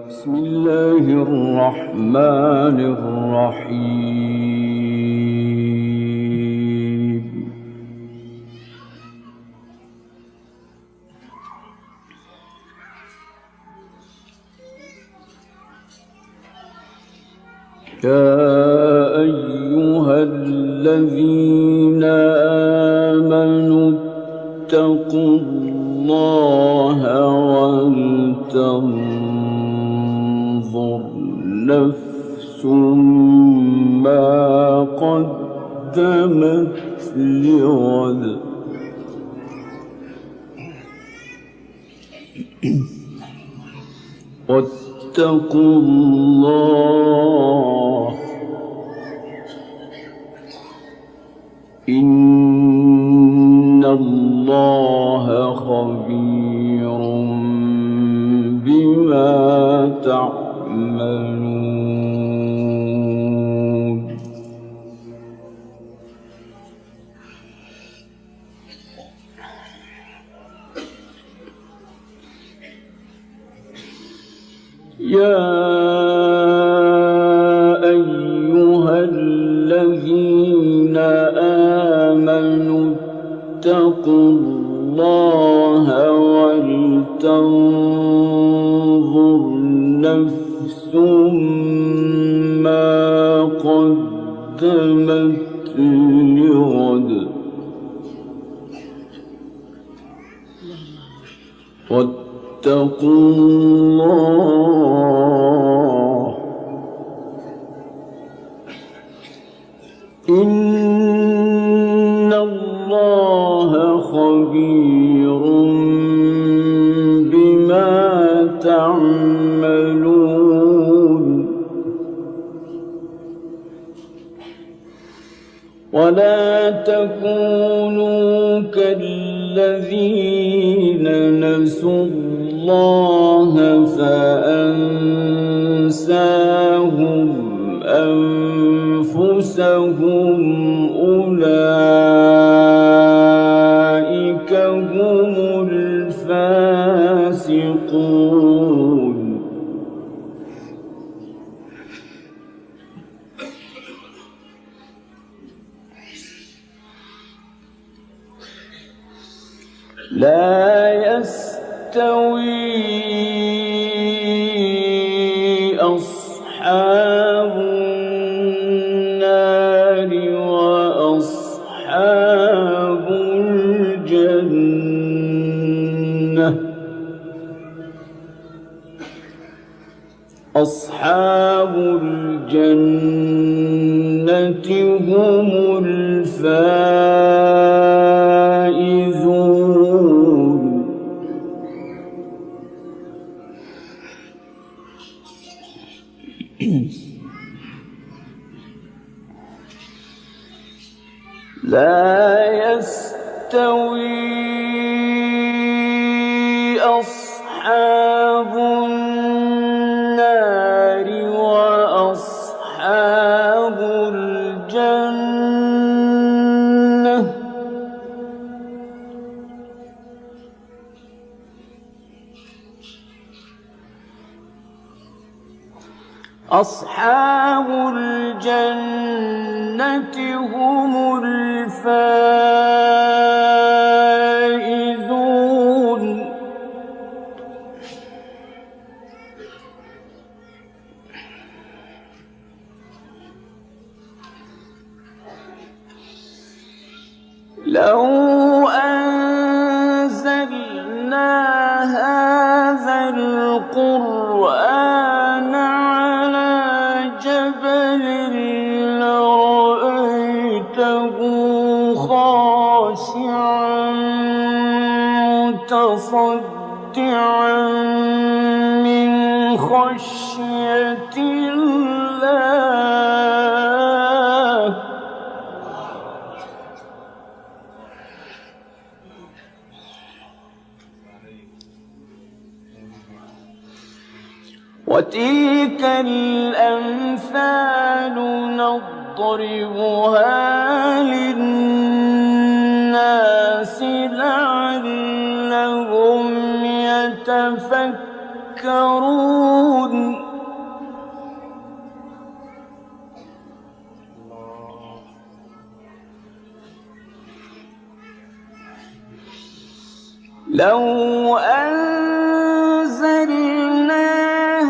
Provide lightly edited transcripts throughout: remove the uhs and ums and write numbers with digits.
بسم الله الرحمن الرحيم. يا أيها الذين آمنوا اتقوا الله ولتنظر نفس ما قدمت لغد واتقوا الله إن الله خبير بما تعملون. يا أيها الذين آمنوا اتقوا الله ولتنظر نفس ما قدمت لغد واتقوا الله إن الله خبير بما تعملون. ولا تكونوا كالذين نسوا الله فأنساهم أنفسهم أولئك هم الفاسقون. لا يستوي أصحاب النار وأصحاب الجنة. أصحاب الجنة هم الفائزون. لا يستوي أصحاب النار وأصحاب الجنة. أصحاب الجنة هم الفائزون. لو أنزلنا هذا القرآن على جبل لرأيته خاشعا متصدعا من خشية الله. وتلك الأمثال نضربها للناس لعلهم يتفكرون. لو أنزلنا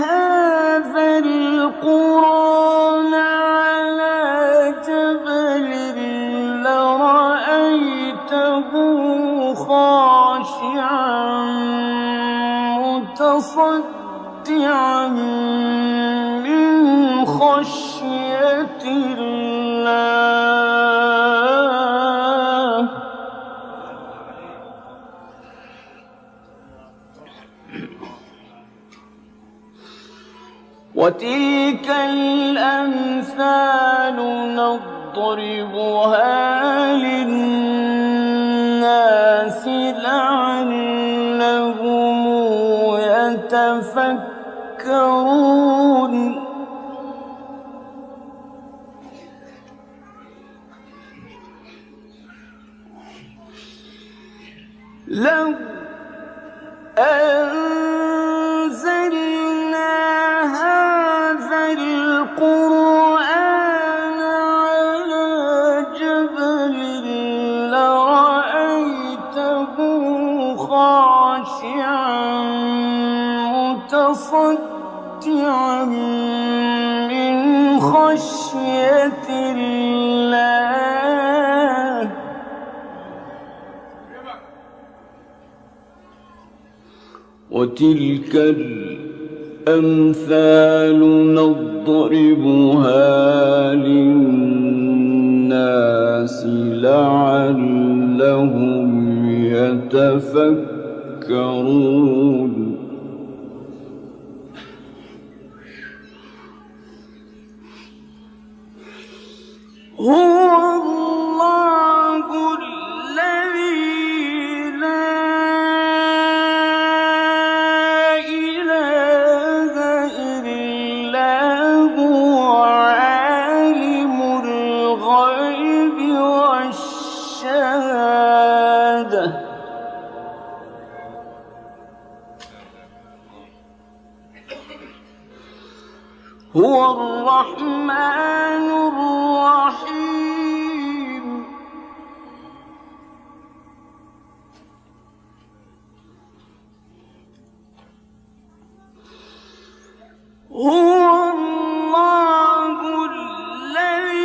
هذا القرآن على جبل لرأيته خاشعا متصدعا من خشية الله. وتلك الأمثال نضربها للناس لعلهم يتفكرون. لو أنزلنا هذا القرآن على جبل لرأيته خاشعا متصدعا من خشية الله. وتلك الأمثال نضربها للناس لعلهم يتفكرون. هو الله الذي لا إله إلا هو عالم الغيب والشهادة. هو الرحمن الرحيم. هو الله الذي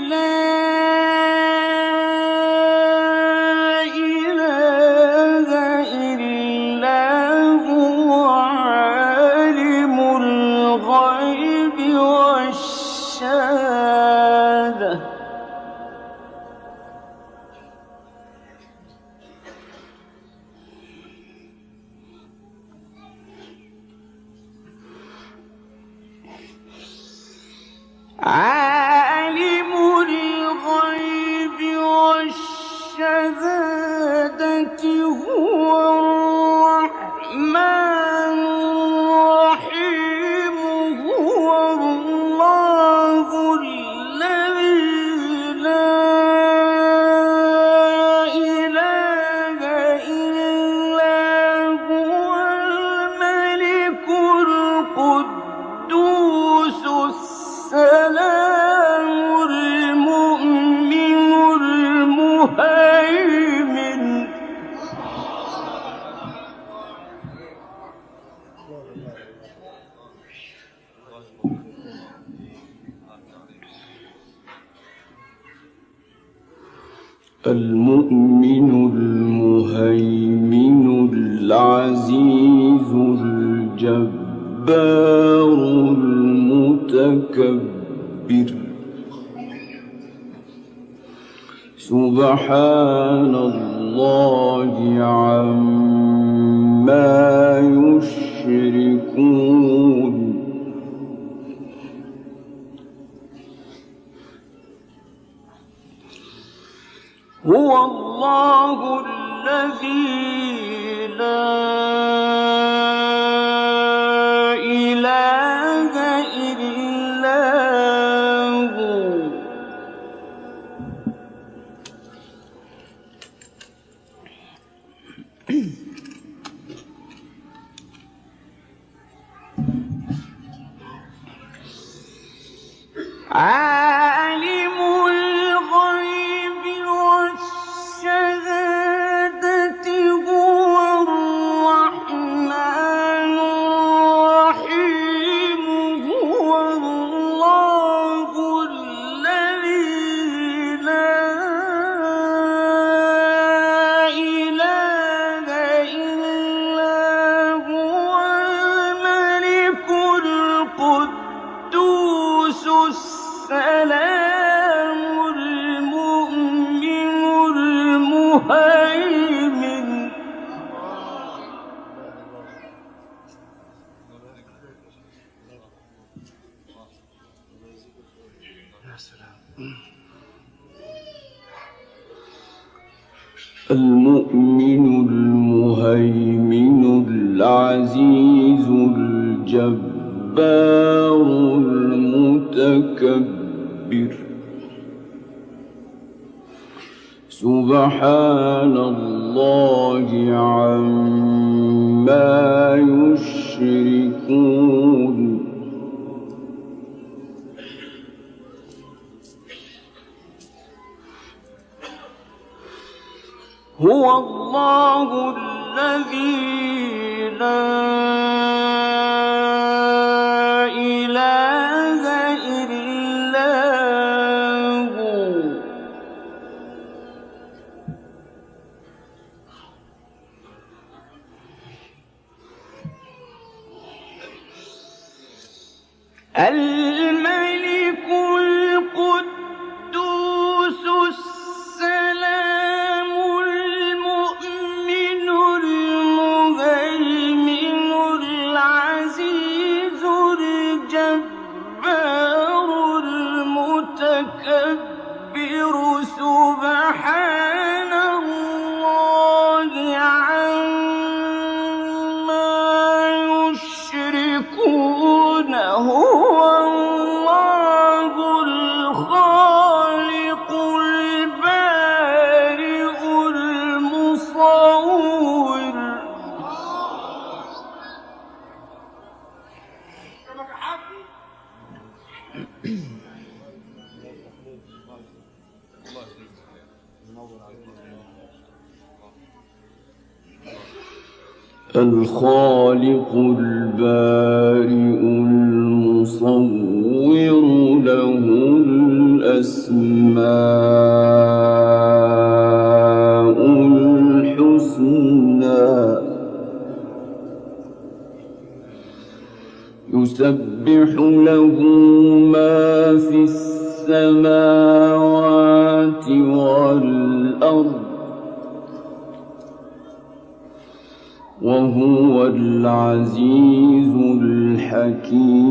لا إله إلا هو عالم الغيب والشهادة. عالم الغيب والشهادة هو الرحمن الرحيم. هو الله الذي لا إله إلا هو الملك القدوس السلام المؤمن المهيمن. المؤمن المهيمن العزيز الجبار المتكبر. سبحان الله عما يشركون. هو الله الذي لا إله إلا هو. عالم الغيب والشهادة هو المؤمن المهيمن العزيز الجبار المتكبر سبحان الله عما يشركون هو الله الذي لا إله إلا هو الملك القدوس السلام المؤمن المهيمن العزيز الجبار المتكبر سبحان الله عما يشركون هو الله الخالق البارئ المصور الخالق البارئ المصور له الأسماء الحسنى يسبح له ما في السماوات والأرض وهو العزيز الحكيم